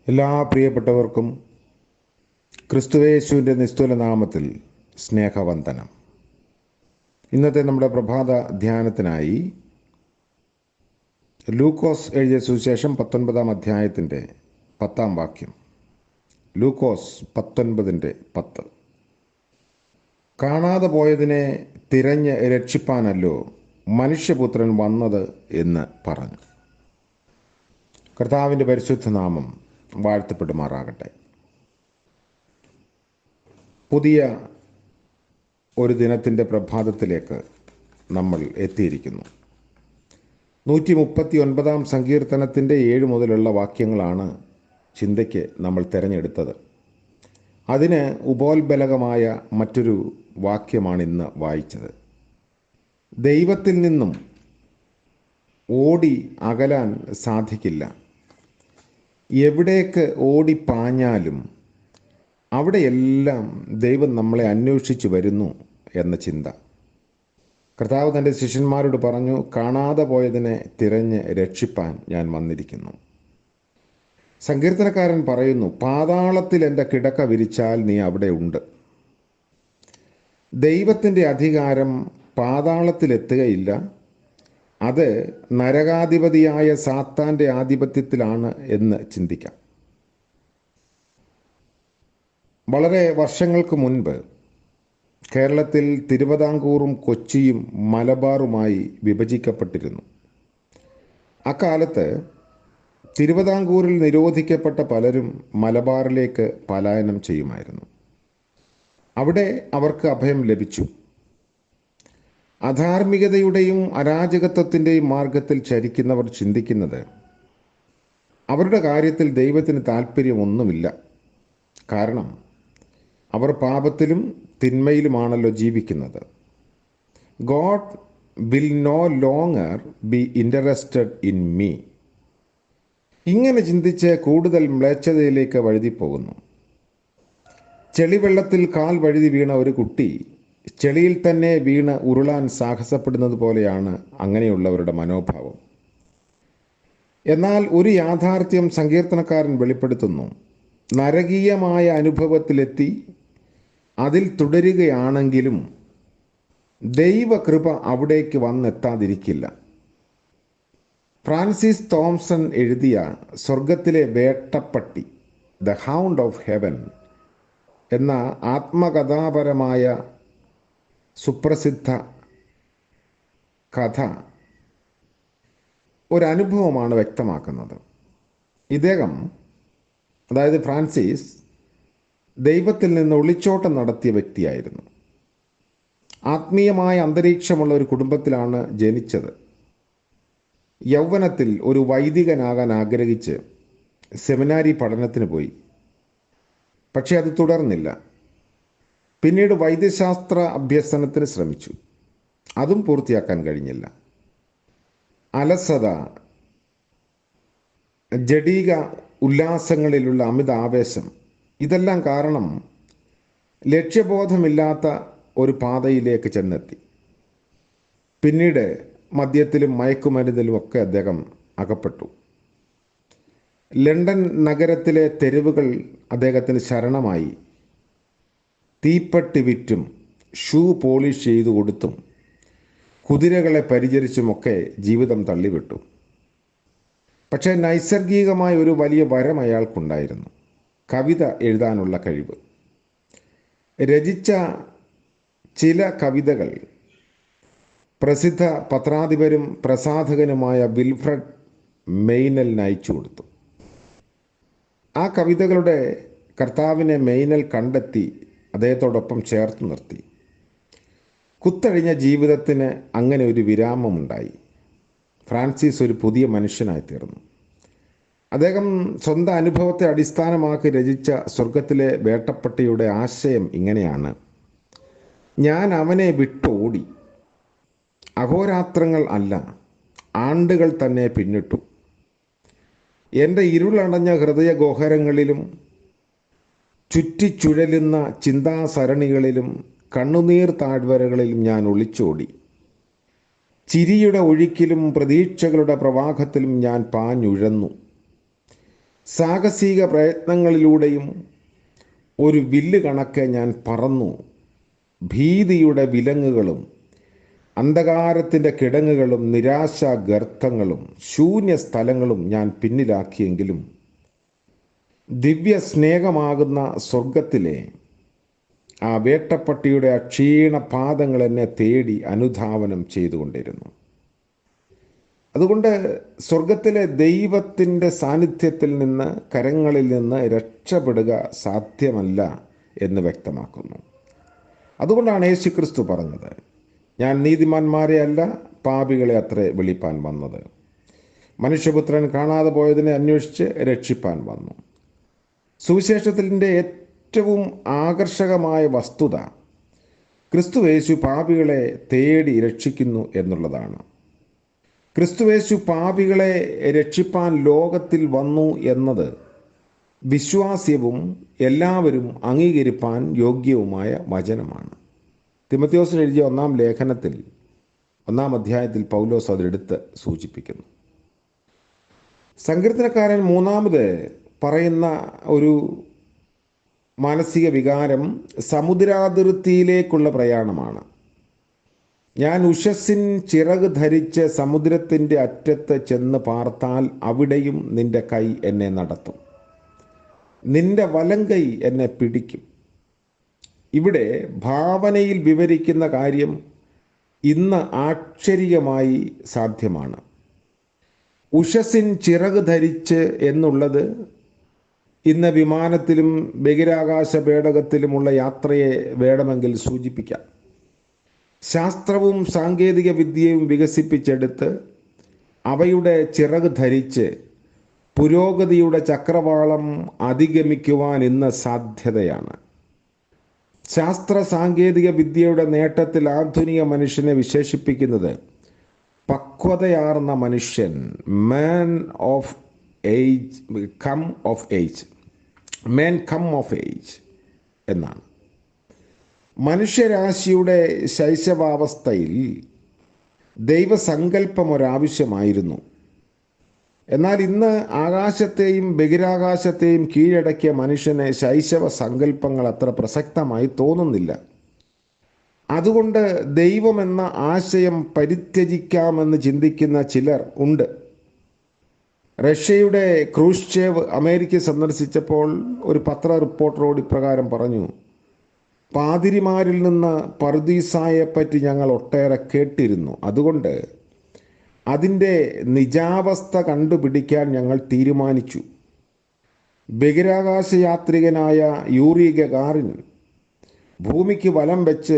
എല്ലാ പ്രിയപ്പെട്ടവർക്കും ക്രിസ്തുയേശുവിൻ്റെ നിസ്തുല നാമത്തിൽ സ്നേഹവന്ദനം. ഇന്നത്തെ നമ്മുടെ പ്രഭാത ധ്യാനത്തിനായി ലൂക്കോസ് എഴുതിയ സുവിശേഷം 19-ാം അധ്യായത്തിൻ്റെ 10-ാം വാക്യം. ലൂക്കോസ് 19:10. കാണാതെ പോയതിനെ തിരഞ്ഞ് രക്ഷിപ്പാനല്ലോ മനുഷ്യപുത്രൻ വന്നത് എന്ന് പറഞ്ഞു. കർത്താവിൻ്റെ പരിശുദ്ധ നാമം വാഴ്ത്തപ്പെടുമാറാകട്ടെ. പുതിയ ഒരു ദിനത്തിൻ്റെ പ്രഭാതത്തിലേക്ക് നമ്മൾ എത്തിയിരിക്കുന്നു. 139-ാം സങ്കീർത്തനത്തിൻ്റെ 7 മുതലുള്ള വാക്യങ്ങളാണ് ചിന്തയ്ക്ക് നമ്മൾ തിരഞ്ഞെടുത്തത്. അതിന് ഉപോത്ബലകമായ മറ്റൊരു വാക്യമാണ് ഇന്ന് വായിച്ചത്. ദൈവത്തിൽ നിന്നും ഓടി അകലാൻ സാധിക്കില്ല. എവിടേക്ക് ഓടിപ്പാഞ്ഞാലും അവിടെയെല്ലാം ദൈവം നമ്മളെ അന്വേഷിച്ചു വരുന്നു എന്ന ചിന്ത. കർത്താവ് തൻ്റെ ശിഷ്യന്മാരോട് പറഞ്ഞു, കാണാതെ പോയതിനെ തിരഞ്ഞ് രക്ഷിപ്പാൻ ഞാൻ വന്നിരിക്കുന്നു. സങ്കീർത്തനക്കാരൻ പറയുന്നു, പാതാളത്തിൽ എൻ്റെ കിടക്ക വിരിച്ചാൽ നീ അവിടെ ഉണ്ട്. ദൈവത്തിൻ്റെ അധികാരം പാതാളത്തിലെത്തുകയില്ല. അത് നരകാധിപതിയായ സാത്താൻ്റെ ആധിപത്യത്തിലാണ് എന്ന് ചിന്തിക്കാം. വളരെ വർഷങ്ങൾക്ക് മുൻപ് കേരളത്തിൽ തിരുവിതാംകൂറും കൊച്ചിയും മലബാറുമായി വിഭജിക്കപ്പെട്ടിരുന്നു. അക്കാലത്ത് തിരുവിതാംകൂറിൽ നിരോധിക്കപ്പെട്ട പലരും മലബാറിലേക്ക് പലായനം ചെയ്യുമായിരുന്നു. അവിടെ അവർക്ക് അഭയം ലഭിച്ചു. അധാർമികതയുടെയും അരാജകത്വത്തിൻ്റെയും മാർഗത്തിൽ ചരിക്കുന്നവർ ചിന്തിക്കുന്നത് അവരുടെ കാര്യത്തിൽ ദൈവത്തിന് താല്പര്യമൊന്നുമില്ല. കാരണം അവർ പാപത്തിലും തിന്മയിലുമാണല്ലോ ജീവിക്കുന്നത്. God will no longer be interested in me. ഇങ്ങനെ ചിന്തിച്ച് കൂടുതൽ മ്ലേച്ഛതയിലേക്ക് വഴുതിപ്പോകുന്നു. ചെളിവെള്ളത്തിൽ കാൽ വഴുതി വീണ ഒരു കുട്ടി ചെളിയിൽ തന്നെ വീണ് ഉരുളാൻ സാഹസപ്പെടുന്നത് പോലെയാണ് അങ്ങനെയുള്ളവരുടെ മനോഭാവം. എന്നാൽ ഒരു യാഥാർത്ഥ്യം സങ്കീർത്തനക്കാരൻ വെളിപ്പെടുത്തുന്നു. നരകീയമായ അനുഭവത്തിലെത്തി അതിൽ തുടരുകയാണെങ്കിലും ദൈവകൃപ അവിടേക്ക് വന്നെത്താതിരിക്കില്ല. ഫ്രാൻസിസ് തോംസൺ എഴുതിയ സ്വർഗത്തിലെ വേട്ടപ്പട്ടി, ദ ഹൗണ്ട് ഓഫ് ഹെവൻ എന്ന ആത്മകഥാപരമായ സുപ്രസിദ്ധ കഥ ഒരനുഭവമാണ് വ്യക്തമാക്കുന്നത്. ഇദ്ദേഹം, അതായത് ഫ്രാൻസിസ്, ദൈവത്തിൽ നിന്ന് ഒളിച്ചോട്ടം നടത്തിയ വ്യക്തിയായിരുന്നു. ആത്മീയമായ അന്തരീക്ഷമുള്ള ഒരു കുടുംബത്തിലാണ് ജനിച്ചത്. യൗവനത്തിൽ ഒരു വൈദികനാകാൻ ആഗ്രഹിച്ച് സെമിനാരി പഠനത്തിന് പോയി. പക്ഷേ അത് തുടർന്നില്ല. പിന്നീട് വൈദ്യശാസ്ത്ര അഭ്യസനത്തിന് ശ്രമിച്ചു. അതും പൂർത്തിയാക്കാൻ കഴിഞ്ഞില്ല. അലസത, ജഡീക ഉല്ലാസങ്ങളിലുള്ള അമിത ആവേശം, ഇതെല്ലാം കാരണം ലക്ഷ്യബോധമില്ലാത്ത ഒരു പാതയിലേക്ക് ചെന്നെത്തി. പിന്നീട് മദ്യത്തിലും മയക്കുമരുന്നിലുമൊക്കെ അദ്ദേഹം അകപ്പെട്ടു. ലണ്ടൻ നഗരത്തിലെ തെരുവുകൾ അദ്ദേഹത്തിന് ശരണമായി. തീപ്പെട്ടി വിറ്റും ഷൂ പോളിഷ് ചെയ്തു കൊടുത്തും കുതിരകളെ പരിചരിച്ചുമൊക്കെ ജീവിതം തള്ളിവിട്ടു. പക്ഷേ നൈസർഗികമായ ഒരു വലിയ വരം അയാൾക്കുണ്ടായിരുന്നു: കവിത എഴുതാനുള്ള കഴിവ്. രചിച്ച ചില കവിതകൾ പ്രസിദ്ധ പത്രാധിപരും പ്രസാധകനുമായ വിൽഫ്രഡ് മെയ്നലിന് അയച്ചു കൊടുത്തു. ആ കവിതകളുടെ കർത്താവിനെ മെയ്നൽ കണ്ടെത്തി അദ്ദേഹത്തോടൊപ്പം ചേർത്ത് നിർത്തി. കുത്തഴിഞ്ഞ ജീവിതത്തിന് അങ്ങനെ ഒരു വിരാമമുണ്ടായി. ഫ്രാൻസിസ് ഒരു പുതിയ മനുഷ്യനായി തീർന്നു. അദ്ദേഹം സ്വന്തം അനുഭവത്തെ അടിസ്ഥാനമാക്കി രചിച്ച സ്വർഗത്തിലെ വേട്ടപ്പട്ടിയുടെ ആശയം ഇങ്ങനെയാണ്: ഞാൻ അവനെ വിട്ടോടി. അഹോരാത്രങ്ങൾ അല്ല, ആണ്ടുകൾ തന്നെ പിന്നിട്ടു. എൻ്റെ ഇരുളടഞ്ഞ ഹൃദയ ഗോഹരങ്ങളിലും ചുറ്റിച്ചുഴലുന്ന ചിന്താസരണികളിലും കണ്ണുനീർ താഴ്വരകളിലും ഞാൻ ഒളിച്ചോടി. ചിരിയുടെ ഒഴുക്കിലും പ്രതീക്ഷകളുടെ പ്രവാഹത്തിലും ഞാൻ പാഞ്ഞുഴന്നു. സാഹസിക പ്രയത്നങ്ങളിലൂടെയും ഒരു വില്ല് കണക്കെ ഞാൻ പറന്നു. ഭീതിയുടെ വിലങ്ങുകളും അന്ധകാരത്തിൻ്റെ കിടങ്ങുകളും നിരാശാ ഗർത്തങ്ങളും ശൂന്യ സ്ഥലങ്ങളും ഞാൻ പിന്നിലാക്കിയെങ്കിലും ദിവ്യ സ്നേഹമാകുന്ന സ്വർഗത്തിലെ ആ വേട്ടപ്പട്ടിയുടെ ക്ഷീണ പാദങ്ങൾ എന്നെ തേടി അനുധാവനം ചെയ്തുകൊണ്ടിരുന്നു. അതുകൊണ്ട് സ്വർഗത്തിലെ ദൈവത്തിൻ്റെ സാന്നിധ്യത്തിൽ നിന്ന്, കരങ്ങളിൽ നിന്ന് രക്ഷപ്പെടുക സാധ്യമല്ല എന്ന് വ്യക്തമാക്കുന്നു. അതുകൊണ്ടാണ് യേശു ക്രിസ്തു പറഞ്ഞത്, ഞാൻ നീതിമാന്മാരെ അല്ല പാപികളെ അത്രേ വിളിപ്പാൻ വന്നത്. മനുഷ്യപുത്രൻ കാണാതെ പോയതിനെ അന്വേഷിച്ച് രക്ഷിപ്പാൻ വന്നു. സുവിശേഷത്തിൻ്റെ ഏറ്റവും ആകർഷകമായ വസ്തുത ക്രിസ്തുയേശു പാപികളെ തേടി രക്ഷിക്കുന്നു എന്നുള്ളതാണ്. ക്രിസ്തുയേശു പാപികളെ രക്ഷിപ്പാൻ ലോകത്തിൽ വന്നു എന്നത് വിശ്വാസ്യവും എല്ലാവരും അംഗീകരിപ്പാൻ യോഗ്യവുമായ വചനമാണ്. തിമോഥെയോസിന് എഴുതിയ 1-ാം ലേഖനത്തിൽ 1-ാം അധ്യായത്തിൽ പൗലോസ് അതെടുത്ത് സൂചിപ്പിക്കുന്നു. സങ്കീർത്തനക്കാരൻ 3-ാമത് പറയുന്ന ഒരു മാനസിക വികാരം സമുദ്രാതിർത്തിയിലേക്കുള്ള പ്രയാണമാണ്. ഞാൻ ഉഷസ്സിൻ ചിറക് ധരിച്ച് സമുദ്രത്തിൻ്റെ അറ്റത്ത് ചെന്ന് പാർത്താൽ അവിടെയും നിന്റെ കൈ എന്നെ നടത്തും, നിന്റെ വലങ്കൈ എന്നെ പിടിക്കും. ഇവിടെ ഭാവനയിൽ വിവരിക്കുന്ന കാര്യം ഇന്ന് ആക്ഷരികമായി സാധ്യമാണ്. ഉഷസ്സിൻ ചിറക് ധരിച്ച് എന്നുള്ളത് ഇന്ന് വിമാനത്തിലും ബഹിരാകാശ പേടകത്തിലുമുള്ള യാത്രയെ വേണമെങ്കിൽ സൂചിപ്പിക്കാം. ശാസ്ത്രവും സാങ്കേതിക വിദ്യയും വികസിപ്പിച്ചെടുത്ത് അവയുടെ ചിറക് ധരിച്ച് പുരോഗതിയുടെ ചക്രവാളം അധിഗമിക്കുവാൻ ഇന്ന് സാധ്യതയാണ്. ശാസ്ത്ര സാങ്കേതിക വിദ്യയുടെ നേട്ടത്തിൽ ആധുനിക മനുഷ്യനെ വിശേഷിപ്പിക്കുന്നത് പക്വതയാർന്ന മനുഷ്യൻ, man of age, come of age, man come of age എന്നാണ്. മനുഷ്യരാശിയുടെ ശൈശവാവസ്ഥയിൽ ദൈവസങ്കല്പം ഒരാവശ്യമായിരുന്നു. എന്നാൽ ഇന്ന് ആകാശത്തെയും ബഹിരാകാശത്തെയും കീഴടക്കിയ മനുഷ്യന് ശൈശവ സങ്കല്പങ്ങൾ അത്ര പ്രസക്തമായി തോന്നുന്നില്ല. അതുകൊണ്ട് ദൈവമെന്ന ആശയം പരിത്യജിക്കാമെന്ന് ചിന്തിക്കുന്ന ചിലർ ഉണ്ട്. റഷ്യയുടെ ക്രൂഷ്ചേവ് അമേരിക്ക സന്ദർശിച്ചപ്പോൾ ഒരു പത്ര റിപ്പോർട്ടറോട് ഇപ്രകാരം പറഞ്ഞു, പാതിരിമാരിൽ നിന്ന് പറുദീസായെപ്പറ്റി ഞങ്ങൾ ഒട്ടേറെ കേട്ടിരുന്നു. അതുകൊണ്ട് അതിൻ്റെ നിജാവസ്ഥ കണ്ടുപിടിക്കാൻ ഞങ്ങൾ തീരുമാനിച്ചു. ബഹിരാകാശ യാത്രികനായ യൂറി ഗഗാറിൻ ഭൂമിക്ക് വലം വെച്ച്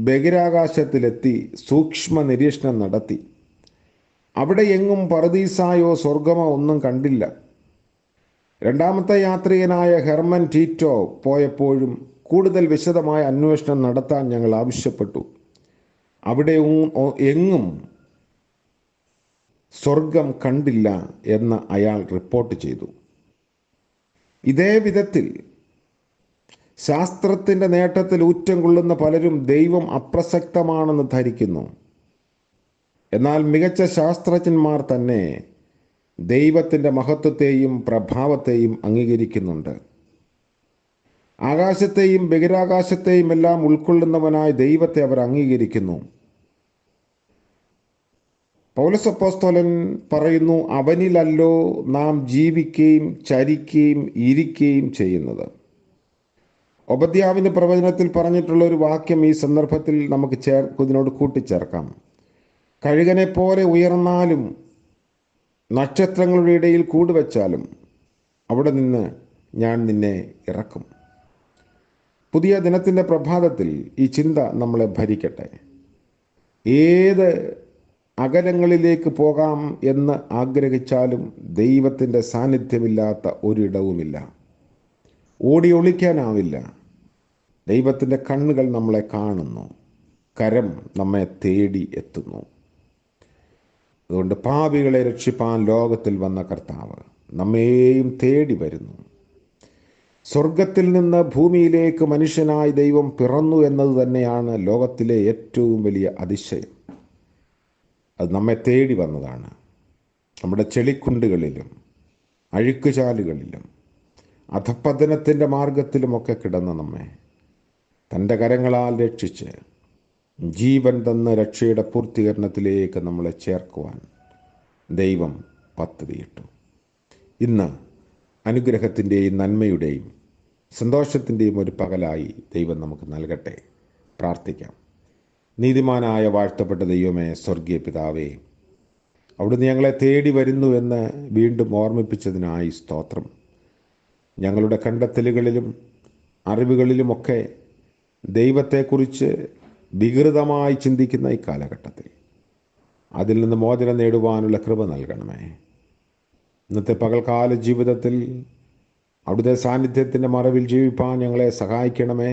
ബഹിരാകാശത്തിലെത്തി സൂക്ഷ്മ നിരീക്ഷണം നടത്തി. അവിടെ എങ്ങും പറുദീസായോ സ്വർഗമോ ഒന്നും കണ്ടില്ല. രണ്ടാമത്തെ യാത്രികനായ ഹെർമൻ ടീറ്റോ പോയപ്പോഴും കൂടുതൽ വിശദമായ അന്വേഷണം നടത്താൻ ഞങ്ങൾ ആവശ്യപ്പെട്ടു. അവിടെ എങ്ങും സ്വർഗം കണ്ടില്ല എന്ന് അയാൾ റിപ്പോർട്ട് ചെയ്തു. ഇതേ വിധത്തിൽ ശാസ്ത്രത്തിൻ്റെ നേട്ടത്തിൽ ഊറ്റം കൊള്ളുന്ന പലരും ദൈവം അപ്രസക്തമാണെന്ന് ധരിക്കുന്നു. എന്നാൽ മികച്ച ശാസ്ത്രജ്ഞന്മാർ തന്നെ ദൈവത്തിൻ്റെ മഹത്വത്തെയും പ്രഭാവത്തെയും അംഗീകരിക്കുന്നുണ്ട്. ആകാശത്തെയും ബഹിരാകാശത്തെയും എല്ലാം ഉൾക്കൊള്ളുന്നവനായ ദൈവത്തെ അവർ അംഗീകരിക്കുന്നു. പൗലോസ് അപ്പോസ്തലൻ പറയുന്നു, അവനിലല്ലോ നാം ജീവിക്കുകയും ചരിക്കുകയും ഇരിക്കുകയും ചെയ്യുന്നത്. ഒബദ്യാവിൻ്റെ പ്രവചനത്തിൽ പറഞ്ഞിട്ടുള്ള ഒരു വാക്യം ഈ സന്ദർഭത്തിൽ നമുക്ക് ഇതിനോട് കൂട്ടിച്ചേർക്കാം. കഴുകനെ പോലെ ഉയർന്നാലും നക്ഷത്രങ്ങളുടെ ഇടയിൽ കൂടുവച്ചാലും അവിടെ നിന്ന് ഞാൻ നിന്നെ ഇറക്കും. പുതിയ ദിനത്തിൻ്റെ പ്രഭാതത്തിൽ ഈ ചിന്ത നമ്മളെ ഭരിക്കട്ടെ. ഏത് അകലങ്ങളിലേക്ക് പോകാം എന്ന് ആഗ്രഹിച്ചാലും ദൈവത്തിൻ്റെ സാന്നിധ്യമില്ലാത്ത ഒരിടവുമില്ല. ഓടി ഒളിക്കാനാവില്ല. ദൈവത്തിൻ്റെ കണ്ണുകൾ നമ്മളെ കാണുന്നു, കരം നമ്മെ തേടി എത്തുന്നു. അതുകൊണ്ട് പാപികളെ രക്ഷിപ്പാൻ ലോകത്തിൽ വന്ന കർത്താവ് നമ്മെയും തേടി വരുന്നു. സ്വർഗത്തിൽ നിന്ന് ഭൂമിയിലേക്ക് മനുഷ്യനായി ദൈവം പിറന്നു എന്നത് തന്നെയാണ് ലോകത്തിലെ ഏറ്റവും വലിയ അതിശയം. അത് നമ്മെ തേടി വന്നതാണ്. നമ്മുടെ ചെളിക്കുണ്ടുകളിലും അഴുക്കുചാലുകളിലും അധപ്പതനത്തിൻ്റെ മാർഗത്തിലുമൊക്കെ കിടന്ന നമ്മെ തൻ്റെ കരങ്ങളാൽ രക്ഷിച്ച് ജീവൻ തന്ന രക്ഷയുടെ പൂർത്തീകരണത്തിലേക്ക് നമ്മളെ ചേർക്കുവാൻ ദൈവം പദ്ധതിയിട്ടു. ഇന്ന് അനുഗ്രഹത്തിൻ്റെയും നന്മയുടെയും സന്തോഷത്തിൻ്റെയും ഒരു പകലായി ദൈവം നമുക്ക് നൽകട്ടെ. പ്രാർത്ഥിക്കാം. നീതിമാനായ വാഴ്ത്തപ്പെട്ട ദൈവമേ, സ്വർഗീയ പിതാവേ, അവിടുന്ന് ഞങ്ങളെ തേടി വരുന്നുവെന്ന് വീണ്ടും ഓർമ്മിപ്പിച്ചതിനായി സ്തോത്രം. ഞങ്ങളുടെ കണ്ടെത്തലുകളിലും അറിവുകളിലുമൊക്കെ ദൈവത്തെക്കുറിച്ച് വികൃതമായി ചിന്തിക്കുന്ന ഈ കാലഘട്ടത്തിൽ അതിൽ നിന്ന് മോചനം നേടുവാനുള്ള കൃപ നൽകണമേ. ഇന്നത്തെ പകൽക്കാല ജീവിതത്തിൽ അവിടുത്തെ സാന്നിധ്യത്തിൻ്റെ മറവിൽ ജീവിപ്പാൻ ഞങ്ങളെ സഹായിക്കണമേ.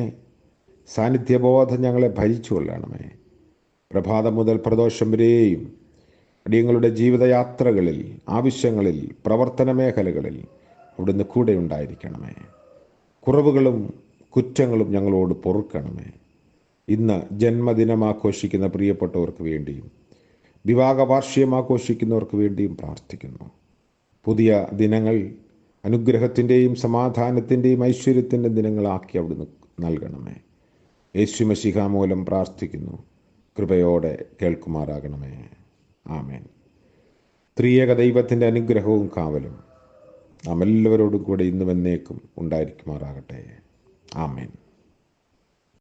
സാന്നിധ്യബോധം ഞങ്ങളെ ഭരിച്ചു കൊള്ളണമേ. പ്രഭാതം മുതൽ പ്രദോഷം വരെയും അടിയങ്ങളുടെ ജീവിതയാത്രകളിൽ, ആവശ്യങ്ങളിൽ, പ്രവർത്തന മേഖലകളിൽ അവിടുന്ന് കൂടെ ഉണ്ടായിരിക്കണമേ. കുറവുകളും കുറ്റങ്ങളും ഞങ്ങളോട് പൊറുക്കണമേ. ഇന്ന് ജന്മദിനം ആഘോഷിക്കുന്ന പ്രിയപ്പെട്ടവർക്ക് വേണ്ടിയും വിവാഹ വാർഷികം ആഘോഷിക്കുന്നവർക്ക് വേണ്ടിയും പ്രാർത്ഥിക്കുന്നു. പുതിയ ദിനങ്ങൾ അനുഗ്രഹത്തിൻ്റെയും സമാധാനത്തിൻ്റെയും ഐശ്വര്യത്തിൻ്റെ ദിനങ്ങളാക്കി അവിടുന്ന് നൽകണമേ. യേശു മശിഹ മൂലം പ്രാർത്ഥിക്കുന്നു. കൃപയോടെ കേൾക്കുമാറാകണമേ. ആമേൻ. ത്രിയേക ദൈവത്തിൻ്റെ അനുഗ്രഹവും കാവലും നാം എല്ലാവരോടും കൂടെ ഇന്നും എന്നേക്കും ഉണ്ടായിരിക്കുമാറാകട്ടെ. ആമേൻ.